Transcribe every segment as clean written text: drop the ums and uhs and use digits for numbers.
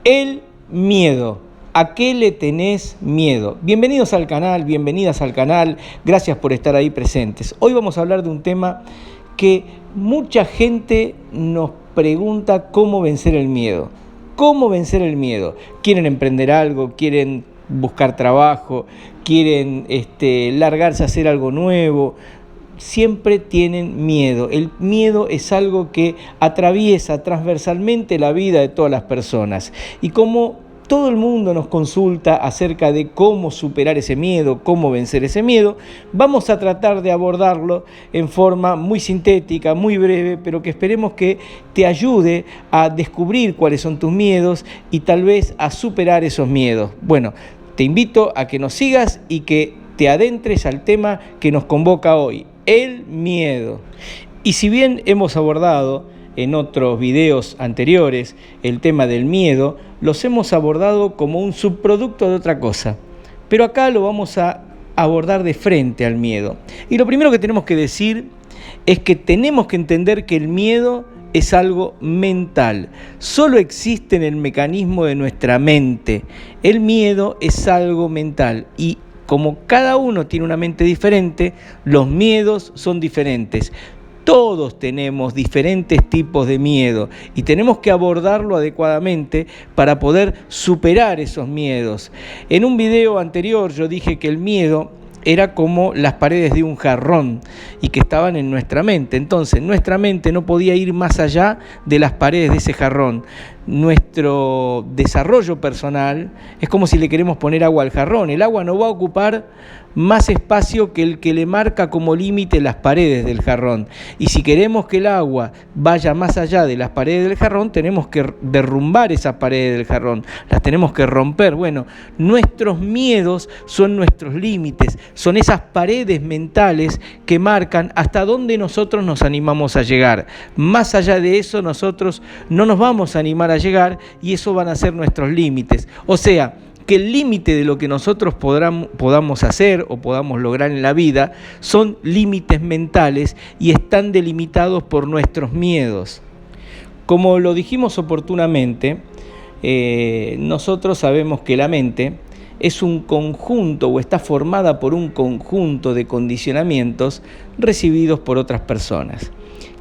El miedo. ¿A qué le tenés miedo? Bienvenidos al canal, bienvenidas al canal. Gracias por estar ahí presentes. Hoy vamos a hablar de un tema que mucha gente nos pregunta: ¿cómo vencer el miedo? ¿Cómo vencer el miedo? Quieren emprender algo, quieren buscar trabajo, quieren largarse a hacer algo nuevo. Siempre tienen miedo. El miedo es algo que atraviesa transversalmente la vida de todas las personas. Y como todo el mundo nos consulta acerca de cómo superar ese miedo, cómo vencer ese miedo, vamos a tratar de abordarlo en forma muy sintética, muy breve, pero que esperemos que te ayude a descubrir cuáles son tus miedos y tal vez a superar esos miedos. Bueno, te invito a que nos sigas y que te adentres al tema que nos convoca hoy: el miedo. Y si bien hemos abordado en otros videos anteriores el tema del miedo, los hemos abordado como un subproducto de otra cosa. Pero acá lo vamos a abordar de frente al miedo. Y lo primero que tenemos que decir es que tenemos que entender que el miedo es algo mental. Solo existe en el mecanismo de nuestra mente. El miedo es algo mental y como cada uno tiene una mente diferente, los miedos son diferentes. Todos tenemos diferentes tipos de miedo y tenemos que abordarlo adecuadamente para poder superar esos miedos. En un video anterior yo dije que el miedo era como las paredes de un jarrón y que estaban en nuestra mente. Entonces, nuestra mente no podía ir más allá de las paredes de ese jarrón. Nuestro desarrollo personal es como si le queremos poner agua al jarrón. El agua no va a ocupar más espacio que el que le marca como límite las paredes del jarrón. Y si queremos que el agua vaya más allá de las paredes del jarrón, tenemos que derrumbar esas paredes del jarrón, las tenemos que romper. Bueno, nuestros miedos son nuestros límites, son esas paredes mentales que marcan hasta dónde nosotros nos animamos a llegar. Más allá de eso, nosotros no nos vamos a animar a llegar y eso van a ser nuestros límites. O sea, que el límite de lo que nosotros podamos hacer o podamos lograr en la vida son límites mentales y están delimitados por nuestros miedos. Como lo dijimos oportunamente, nosotros sabemos que la mente es un conjunto o está formada por un conjunto de condicionamientos recibidos por otras personas.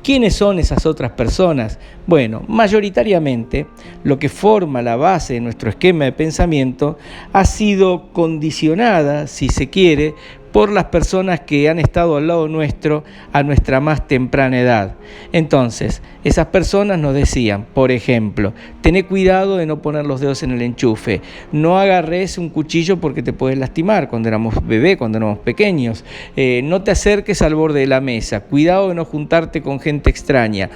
¿Quiénes son esas otras personas? Bueno, mayoritariamente lo que forma la base de nuestro esquema de pensamiento ha sido condicionada, si se quiere, por las personas que han estado al lado nuestro a nuestra más temprana edad. Entonces, esas personas nos decían, por ejemplo, tené cuidado de no poner los dedos en el enchufe, no agarres un cuchillo porque te puedes lastimar cuando éramos bebés, cuando éramos pequeños, no te acerques al borde de la mesa, cuidado de no juntarte con gente extraña.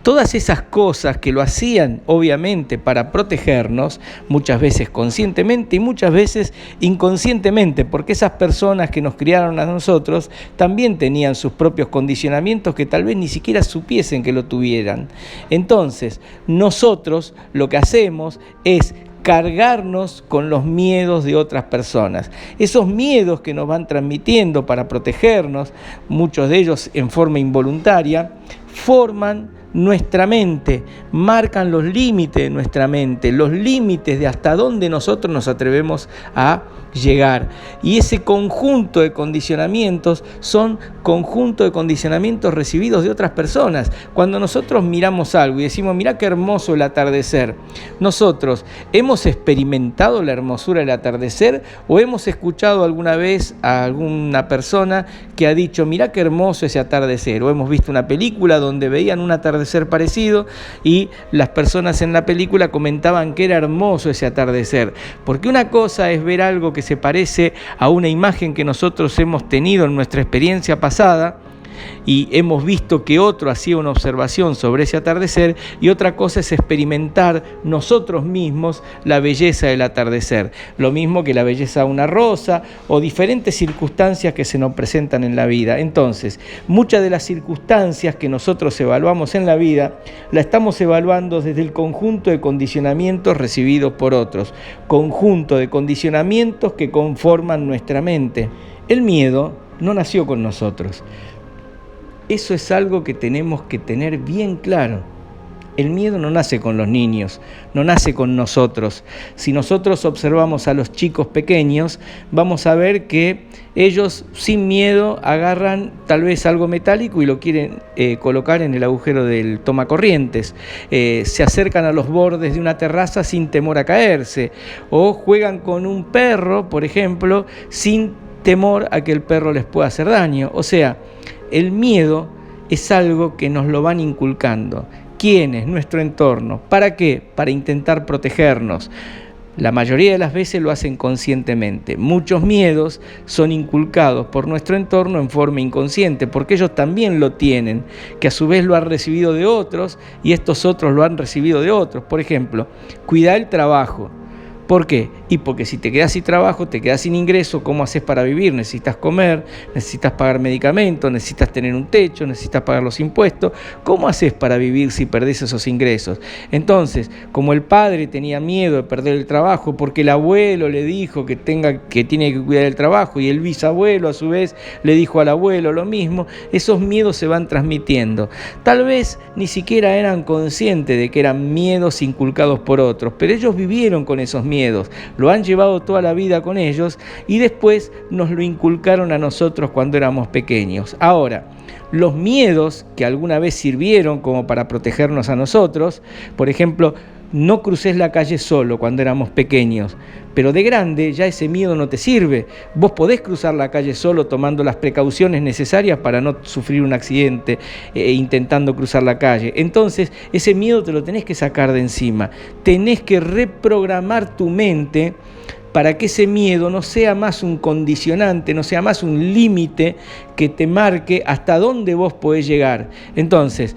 Todas esas cosas que lo hacían obviamente para protegernos, muchas veces conscientemente y muchas veces inconscientemente, porque esas personas que nos criaron a nosotros también tenían sus propios condicionamientos que tal vez ni siquiera supiesen que lo tuvieran. Entonces, nosotros lo que hacemos es cargarnos con los miedos de otras personas. Esos miedos que nos van transmitiendo para protegernos, muchos de ellos en forma involuntaria, forman nuestra mente, marcan los límites de nuestra mente, los límites de hasta dónde nosotros nos atrevemos a llegar. Y ese conjunto de condicionamientos son conjunto de condicionamientos recibidos de otras personas. Cuando nosotros miramos algo y decimos, mirá qué hermoso el atardecer, nosotros hemos experimentado la hermosura del atardecer o hemos escuchado alguna vez a alguna persona que ha dicho, mirá qué hermoso ese atardecer, o hemos visto una película donde veían un atardecer parecido y las personas en la película comentaban que era hermoso ese atardecer, porque una cosa es ver algo que se parece a una imagen que nosotros hemos tenido en nuestra experiencia pasada y hemos visto que otro hacía una observación sobre ese atardecer, y otra cosa es experimentar nosotros mismos la belleza del atardecer, lo mismo que la belleza de una rosa o diferentes circunstancias que se nos presentan en la vida. Entonces, muchas de las circunstancias que nosotros evaluamos en la vida, la estamos evaluando desde el conjunto de condicionamientos recibidos por otros, conjunto de condicionamientos que conforman nuestra mente. El miedo no nació con nosotros. Eso es algo que tenemos que tener bien claro. El miedo no nace con los niños, no nace con nosotros. Si nosotros observamos a los chicos pequeños, vamos a ver que ellos sin miedo agarran tal vez algo metálico y lo quieren colocar en el agujero del tomacorrientes. Se acercan a los bordes de una terraza sin temor a caerse. O juegan con un perro, por ejemplo, sin temor a que el perro les pueda hacer daño. O sea, el miedo es algo que nos lo van inculcando. ¿Quiénes? Nuestro entorno. ¿Para qué? Para intentar protegernos. La mayoría de las veces lo hacen conscientemente. Muchos miedos son inculcados por nuestro entorno en forma inconsciente, porque ellos también lo tienen, que a su vez lo han recibido de otros y estos otros lo han recibido de otros. Por ejemplo, cuidar el trabajo. ¿Por qué? Y porque si te quedas sin trabajo, te quedas sin ingreso, ¿cómo haces para vivir? Necesitas comer, necesitas pagar medicamentos, necesitas tener un techo, necesitas pagar los impuestos. ¿Cómo haces para vivir si perdés esos ingresos? Entonces, como el padre tenía miedo de perder el trabajo porque el abuelo le dijo que tiene que cuidar el trabajo y el bisabuelo a su vez le dijo al abuelo lo mismo, esos miedos se van transmitiendo. Tal vez ni siquiera eran conscientes de que eran miedos inculcados por otros, pero ellos vivieron con esos miedos. Lo han llevado toda la vida con ellos y después nos lo inculcaron a nosotros cuando éramos pequeños. Ahora, los miedos que alguna vez sirvieron como para protegernos a nosotros, por ejemplo, no cruces la calle solo cuando éramos pequeños, pero de grande ya ese miedo no te sirve. Vos podés cruzar la calle solo tomando las precauciones necesarias para no sufrir un accidente intentando cruzar la calle. Entonces, ese miedo te lo tenés que sacar de encima. Tenés que reprogramar tu mente para que ese miedo no sea más un condicionante, no sea más un límite que te marque hasta dónde vos podés llegar. Entonces,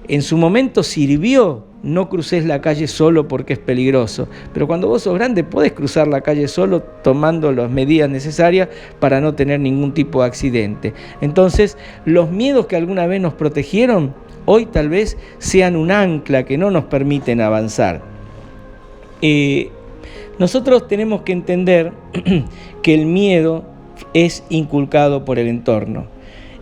en su momento sirvió. No cruces la calle solo porque es peligroso, pero cuando vos sos grande podés cruzar la calle solo tomando las medidas necesarias para no tener ningún tipo de accidente. Entonces, los miedos que alguna vez nos protegieron, hoy tal vez sean un ancla que no nos permiten avanzar. Nosotros tenemos que entender que el miedo es inculcado por el entorno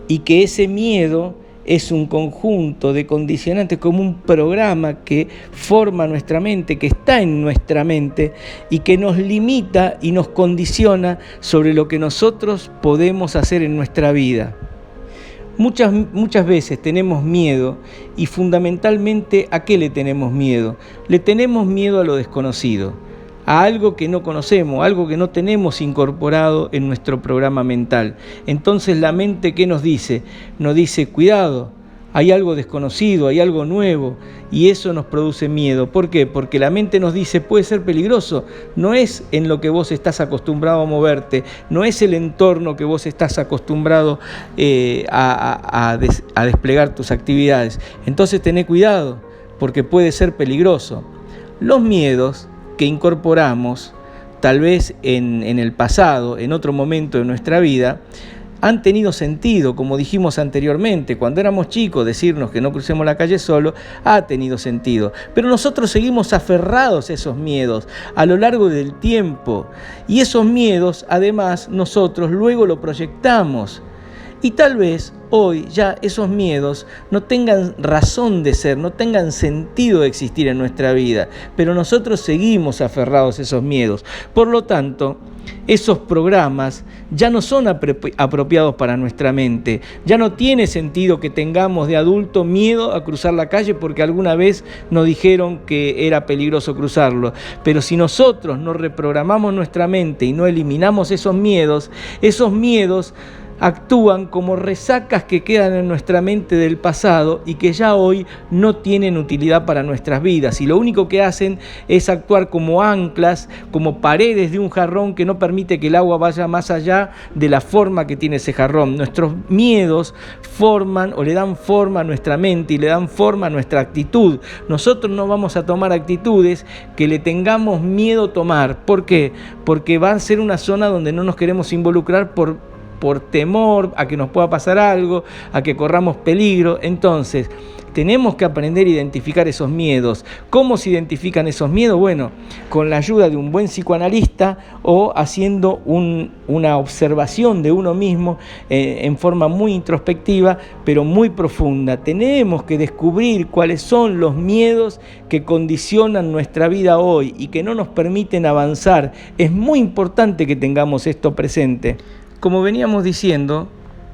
y que ese miedo es un conjunto de condicionantes, como un programa que forma nuestra mente, que está en nuestra mente y que nos limita y nos condiciona sobre lo que nosotros podemos hacer en nuestra vida. Muchas veces tenemos miedo y fundamentalmente ¿a qué le tenemos miedo? Le tenemos miedo a lo desconocido, a algo que no conocemos, algo que no tenemos incorporado en nuestro programa mental. Entonces la mente, ¿qué nos dice? Nos dice, cuidado, hay algo desconocido, hay algo nuevo, y eso nos produce miedo. ¿Por qué? Porque la mente nos dice, puede ser peligroso, no es en lo que vos estás acostumbrado a moverte, no es el entorno que vos estás acostumbrado a desplegar tus actividades. Entonces tené cuidado, porque puede ser peligroso. Los miedos que incorporamos, tal vez en el pasado, en otro momento de nuestra vida, han tenido sentido, como dijimos anteriormente, cuando éramos chicos, decirnos que no crucemos la calle solo, ha tenido sentido. Pero nosotros seguimos aferrados a esos miedos a lo largo del tiempo, y esos miedos, además, nosotros luego lo proyectamos. Y tal vez hoy ya esos miedos no tengan razón de ser, no tengan sentido de existir en nuestra vida, pero nosotros seguimos aferrados a esos miedos. Por lo tanto, esos programas ya no son apropiados para nuestra mente. Ya no tiene sentido que tengamos de adulto miedo a cruzar la calle porque alguna vez nos dijeron que era peligroso cruzarlo. Pero si nosotros no reprogramamos nuestra mente y no eliminamos esos miedos actúan como resacas que quedan en nuestra mente del pasado y que ya hoy no tienen utilidad para nuestras vidas, y lo único que hacen es actuar como anclas, como paredes de un jarrón que no permite que el agua vaya más allá de la forma que tiene ese jarrón. Nuestros miedos forman o le dan forma a nuestra mente y le dan forma a nuestra actitud. Nosotros no vamos a tomar actitudes que le tengamos miedo tomar. ¿Por qué? Porque va a ser una zona donde no nos queremos involucrar por temor a que nos pueda pasar algo, a que corramos peligro. Entonces, tenemos que aprender a identificar esos miedos. ¿Cómo se identifican esos miedos? Bueno, con la ayuda de un buen psicoanalista o haciendo una observación de uno mismo en forma muy introspectiva, pero muy profunda. Tenemos que descubrir cuáles son los miedos que condicionan nuestra vida hoy y que no nos permiten avanzar. Es muy importante que tengamos esto presente. Como veníamos diciendo,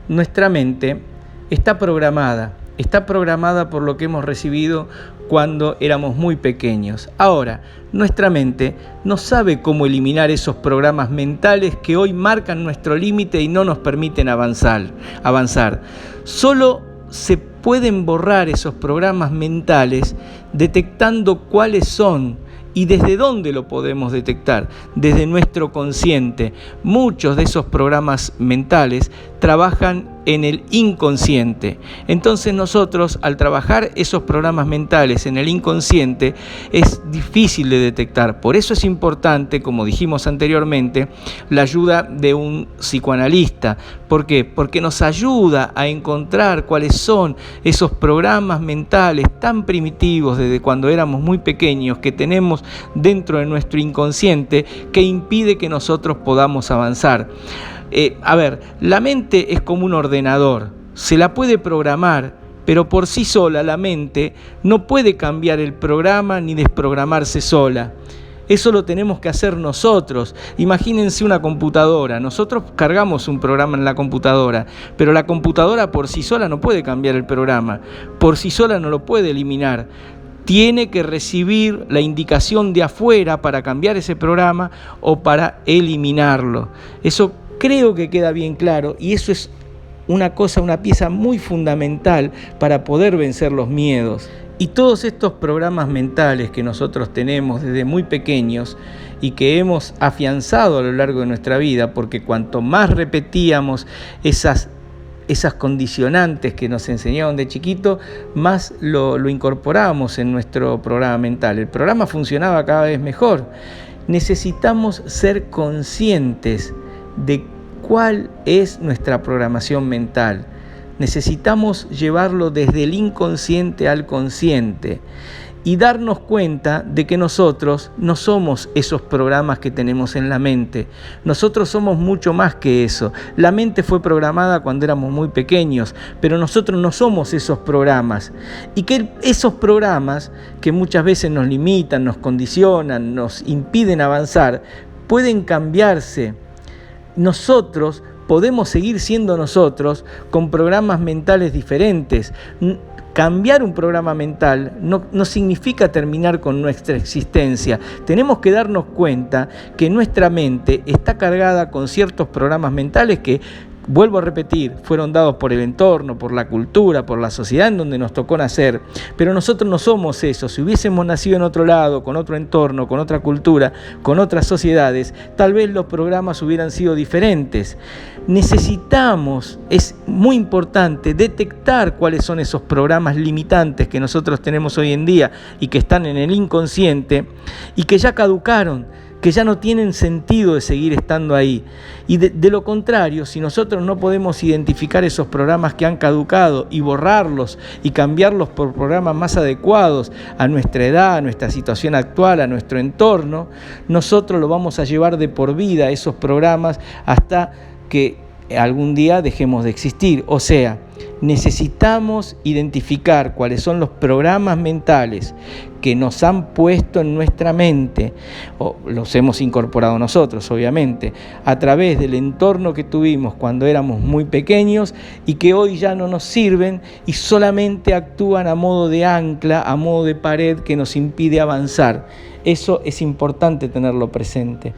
nuestra mente está programada por lo que hemos recibido cuando éramos muy pequeños. Ahora, nuestra mente no sabe cómo eliminar esos programas mentales que hoy marcan nuestro límite y no nos permiten avanzar. Solo se pueden borrar esos programas mentales detectando cuáles son. ¿Y desde dónde lo podemos detectar? Desde nuestro consciente. Muchos de esos programas mentales trabajan en el inconsciente. Entonces nosotros, al trabajar esos programas mentales en el inconsciente, es difícil de detectar. Por eso es importante, como dijimos anteriormente, la ayuda de un psicoanalista. ¿Por qué? Porque nos ayuda a encontrar cuáles son esos programas mentales tan primitivos desde cuando éramos muy pequeños que tenemos dentro de nuestro inconsciente que impide que nosotros podamos avanzar. La mente es como un ordenador, se la puede programar, pero por sí sola la mente no puede cambiar el programa ni desprogramarse sola. Eso lo tenemos que hacer nosotros. Imagínense una computadora. Nosotros cargamos un programa en la computadora, pero la computadora por sí sola no puede cambiar el programa, por sí sola no lo puede eliminar. Tiene que recibir la indicación de afuera para cambiar ese programa o para eliminarlo. Eso creo que queda bien claro y eso es una pieza muy fundamental para poder vencer los miedos. Y todos estos programas mentales que nosotros tenemos desde muy pequeños y que hemos afianzado a lo largo de nuestra vida, porque cuanto más repetíamos esas condicionantes que nos enseñaron de chiquito, más lo incorporamos en nuestro programa mental. El programa funcionaba cada vez mejor. Necesitamos ser conscientes de cuál es nuestra programación mental. Necesitamos llevarlo desde el inconsciente al consciente y darnos cuenta de que nosotros no somos esos programas que tenemos en la mente. Nosotros somos mucho más que eso. La mente fue programada cuando éramos muy pequeños, pero nosotros no somos esos programas. Y que esos programas que muchas veces nos limitan, nos condicionan, nos impiden avanzar, pueden cambiarse. Nosotros podemos seguir siendo nosotros con programas mentales diferentes. Cambiar un programa mental no significa terminar con nuestra existencia. Tenemos que darnos cuenta que nuestra mente está cargada con ciertos programas mentales que, vuelvo a repetir, fueron dados por el entorno, por la cultura, por la sociedad en donde nos tocó nacer. Pero nosotros no somos eso. Si hubiésemos nacido en otro lado, con otro entorno, con otra cultura, con otras sociedades, tal vez los programas hubieran sido diferentes. Es muy importante detectar cuáles son esos programas limitantes que nosotros tenemos hoy en día y que están en el inconsciente y que ya caducaron, que ya no tienen sentido de seguir estando ahí. Y de lo contrario, si nosotros no podemos identificar esos programas que han caducado y borrarlos y cambiarlos por programas más adecuados a nuestra edad, a nuestra situación actual, a nuestro entorno, nosotros lo vamos a llevar de por vida esos programas hasta que algún día dejemos de existir. O sea, necesitamos identificar cuáles son los programas mentales que nos han puesto en nuestra mente, o los hemos incorporado nosotros, obviamente, a través del entorno que tuvimos cuando éramos muy pequeños y que hoy ya no nos sirven y solamente actúan a modo de ancla, a modo de pared que nos impide avanzar. Eso es importante tenerlo presente.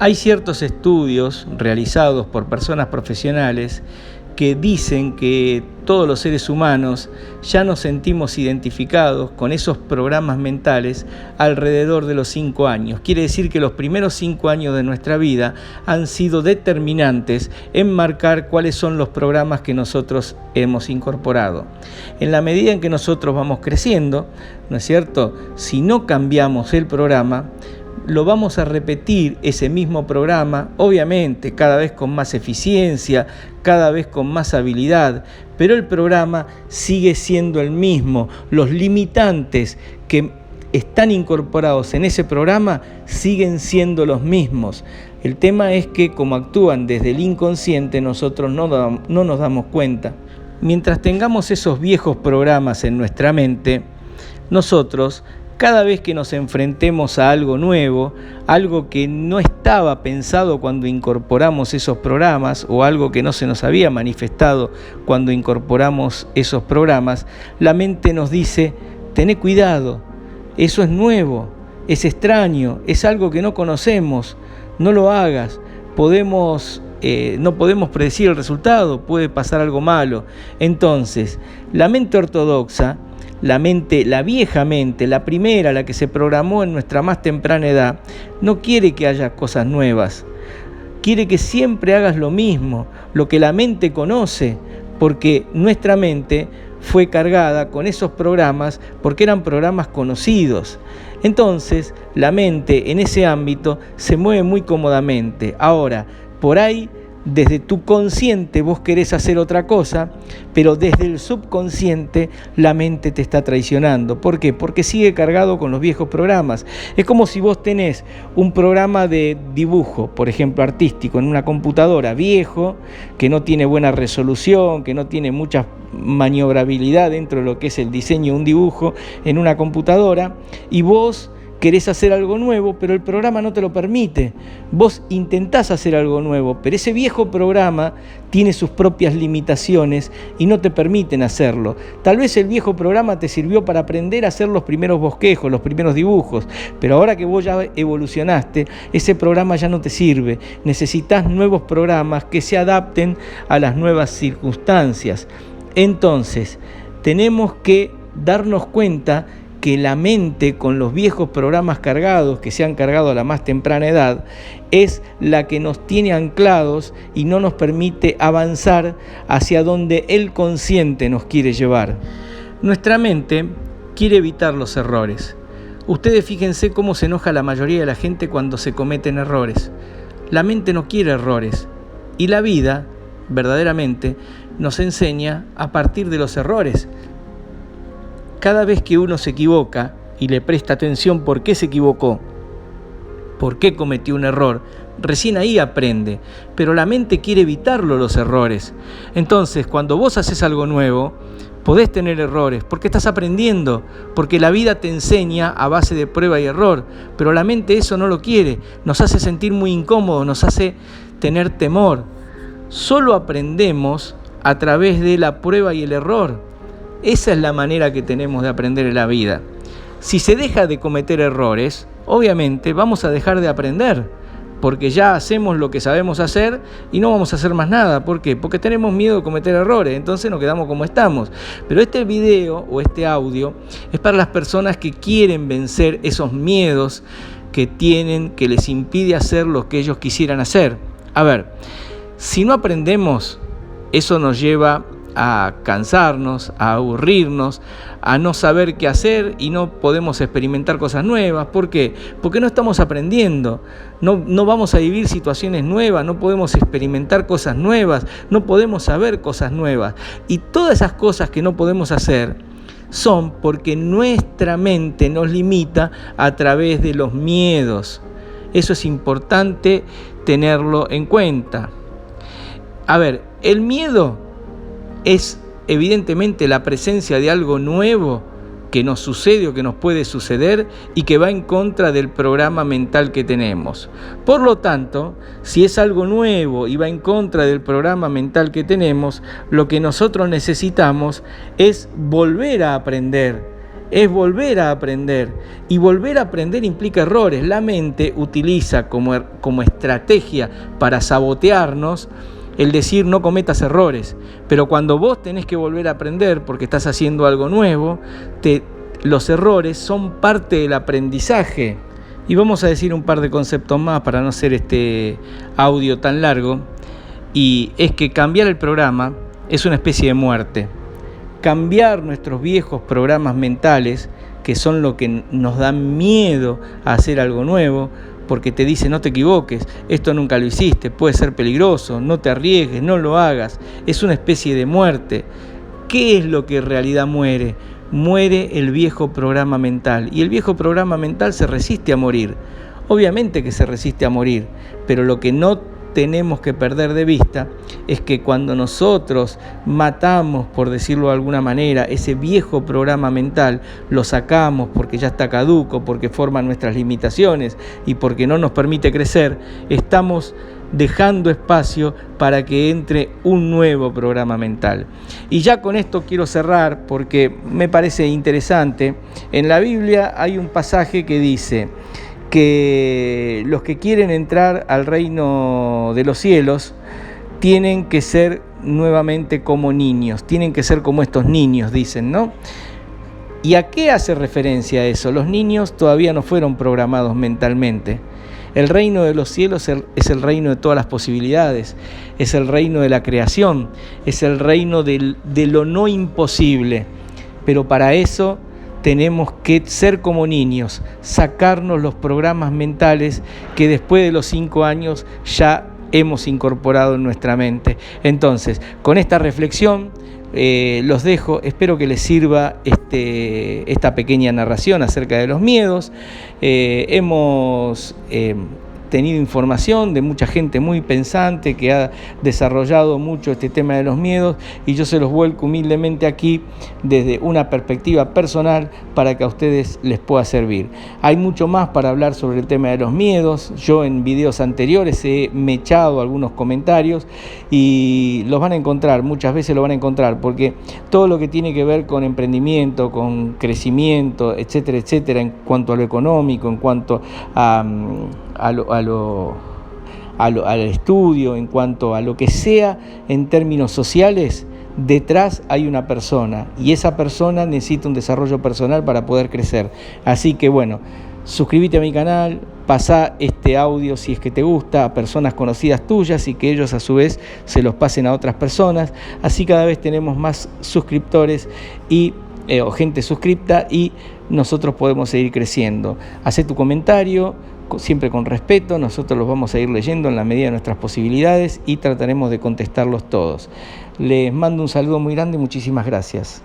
Hay ciertos estudios realizados por personas profesionales que dicen que todos los seres humanos ya nos sentimos identificados con esos programas mentales alrededor de los 5 años. Quiere decir que los primeros 5 años de nuestra vida han sido determinantes en marcar cuáles son los programas que nosotros hemos incorporado. En la medida en que nosotros vamos creciendo, ¿no es cierto? Si no cambiamos el programa, lo vamos a repetir ese mismo programa, obviamente cada vez con más eficiencia, cada vez con más habilidad, pero el programa sigue siendo el mismo. Los limitantes que están incorporados en ese programa siguen siendo los mismos. El tema es que como actúan desde el inconsciente, nosotros no nos damos cuenta. Mientras tengamos esos viejos programas en nuestra mente, nosotros, cada vez que nos enfrentemos a algo nuevo, algo que no estaba pensado cuando incorporamos esos programas o algo que no se nos había manifestado cuando incorporamos esos programas, la mente nos dice, tené cuidado, eso es nuevo, es extraño, es algo que no conocemos, no lo hagas, no podemos predecir el resultado, puede pasar algo malo. Entonces, la mente ortodoxa, la vieja mente, la primera, la que se programó en nuestra más temprana edad, no quiere que haya cosas nuevas. Quiere que siempre hagas lo mismo, lo que la mente conoce, porque nuestra mente fue cargada con esos programas porque eran programas conocidos. Entonces, la mente en ese ámbito se mueve muy cómodamente. Ahora, por ahí, desde tu consciente vos querés hacer otra cosa, pero desde el subconsciente la mente te está traicionando. ¿Por qué? Porque sigue cargado con los viejos programas. Es como si vos tenés un programa de dibujo, por ejemplo artístico, en una computadora viejo, que no tiene buena resolución, que no tiene mucha maniobrabilidad dentro de lo que es el diseño de un dibujo en una computadora, y vos querés hacer algo nuevo, pero el programa no te lo permite. Vos intentás hacer algo nuevo, pero ese viejo programa tiene sus propias limitaciones y no te permiten hacerlo. Tal vez el viejo programa te sirvió para aprender a hacer los primeros bosquejos, los primeros dibujos, pero ahora que vos ya evolucionaste, ese programa ya no te sirve. Necesitas nuevos programas que se adapten a las nuevas circunstancias. Entonces, tenemos que darnos cuenta que la mente con los viejos programas cargados, que se han cargado a la más temprana edad, es la que nos tiene anclados y no nos permite avanzar hacia donde el consciente nos quiere llevar. Nuestra mente quiere evitar los errores. Ustedes fíjense cómo se enoja la mayoría de la gente cuando se cometen errores. La mente no quiere errores y la vida, verdaderamente, nos enseña a partir de los errores. Cada vez que uno se equivoca y le presta atención por qué se equivocó, por qué cometió un error, recién ahí aprende. Pero la mente quiere evitarlo los errores. Entonces, cuando vos haces algo nuevo, podés tener errores, porque estás aprendiendo, porque la vida te enseña a base de prueba y error, pero la mente eso no lo quiere, nos hace sentir muy incómodos, nos hace tener temor. Solo aprendemos a través de la prueba y el error. Esa es la manera que tenemos de aprender en la vida. Si se deja de cometer errores, obviamente vamos a dejar de aprender, porque ya hacemos lo que sabemos hacer y no vamos a hacer más nada. ¿Por qué? Porque tenemos miedo de cometer errores, entonces nos quedamos como estamos. Pero este video o este audio es para las personas que quieren vencer esos miedos que tienen, que les impide hacer lo que ellos quisieran hacer. A ver, si no aprendemos, eso nos lleva a cansarnos, a aburrirnos, a no saber qué hacer y no podemos experimentar cosas nuevas. ¿Por qué? Porque no estamos aprendiendo, no vamos a vivir situaciones nuevas, no podemos experimentar cosas nuevas, no podemos saber cosas nuevas. Y todas esas cosas que no podemos hacer son porque nuestra mente nos limita a través de los miedos. Eso es importante tenerlo en cuenta. A ver, el miedo es evidentemente la presencia de algo nuevo que nos sucede o que nos puede suceder y que va en contra del programa mental que tenemos. Por lo tanto, si es algo nuevo y va en contra del programa mental que tenemos, lo que nosotros necesitamos es volver a aprender. Y volver a aprender implica errores. La mente utiliza como estrategia para sabotearnos el decir no cometas errores, pero cuando vos tenés que volver a aprender porque estás haciendo algo nuevo, los errores son parte del aprendizaje. Y vamos a decir un par de conceptos más para no hacer este audio tan largo, y es que cambiar el programa es una especie de muerte. Cambiar nuestros viejos programas mentales que son lo que nos da miedo a hacer algo nuevo, porque te dice no te equivoques, esto nunca lo hiciste, puede ser peligroso, no te arriesgues, no lo hagas, es una especie de muerte. ¿Qué es lo que en realidad muere? Muere el viejo programa mental, y el viejo programa mental se resiste a morir. Obviamente que se resiste a morir, pero lo que no tenemos que perder de vista es que cuando nosotros matamos, por decirlo de alguna manera, ese viejo programa mental, lo sacamos porque ya está caduco, porque forma nuestras limitaciones y porque no nos permite crecer, estamos dejando espacio para que entre un nuevo programa mental. Y ya con esto quiero cerrar porque me parece interesante. En la Biblia hay un pasaje que dice que los que quieren entrar al reino de los cielos tienen que ser nuevamente como niños, tienen que ser como estos niños, dicen, ¿no? ¿Y a qué hace referencia eso? Los niños todavía no fueron programados mentalmente. El reino de los cielos es el reino de todas las posibilidades, es el reino de la creación, es el reino de lo no imposible, pero para eso tenemos que ser como niños, sacarnos los programas mentales que después de los 5 años ya hemos incorporado en nuestra mente. Entonces, con esta reflexión los dejo, espero que les sirva esta pequeña narración acerca de los miedos. Hemos tenido información de mucha gente muy pensante que ha desarrollado mucho este tema de los miedos, y yo se los vuelco humildemente aquí desde una perspectiva personal para que a ustedes les pueda servir. Hay mucho más para hablar sobre el tema de los miedos. Yo en videos anteriores he mechado algunos comentarios y los van a encontrar, muchas veces lo van a encontrar, porque todo lo que tiene que ver con emprendimiento, con crecimiento, etcétera, etcétera, en cuanto a lo económico, en cuanto al estudio, en cuanto a lo que sea en términos sociales, detrás hay una persona, y esa persona necesita un desarrollo personal para poder crecer. Así que bueno, suscríbete a mi canal, pasá este audio si es que te gusta a personas conocidas tuyas y que ellos a su vez se los pasen a otras personas. Así cada vez tenemos más suscriptores o gente suscripta, y nosotros podemos seguir creciendo. Hacé tu comentario, siempre con respeto, nosotros los vamos a ir leyendo en la medida de nuestras posibilidades y trataremos de contestarlos todos. Les mando un saludo muy grande y muchísimas gracias.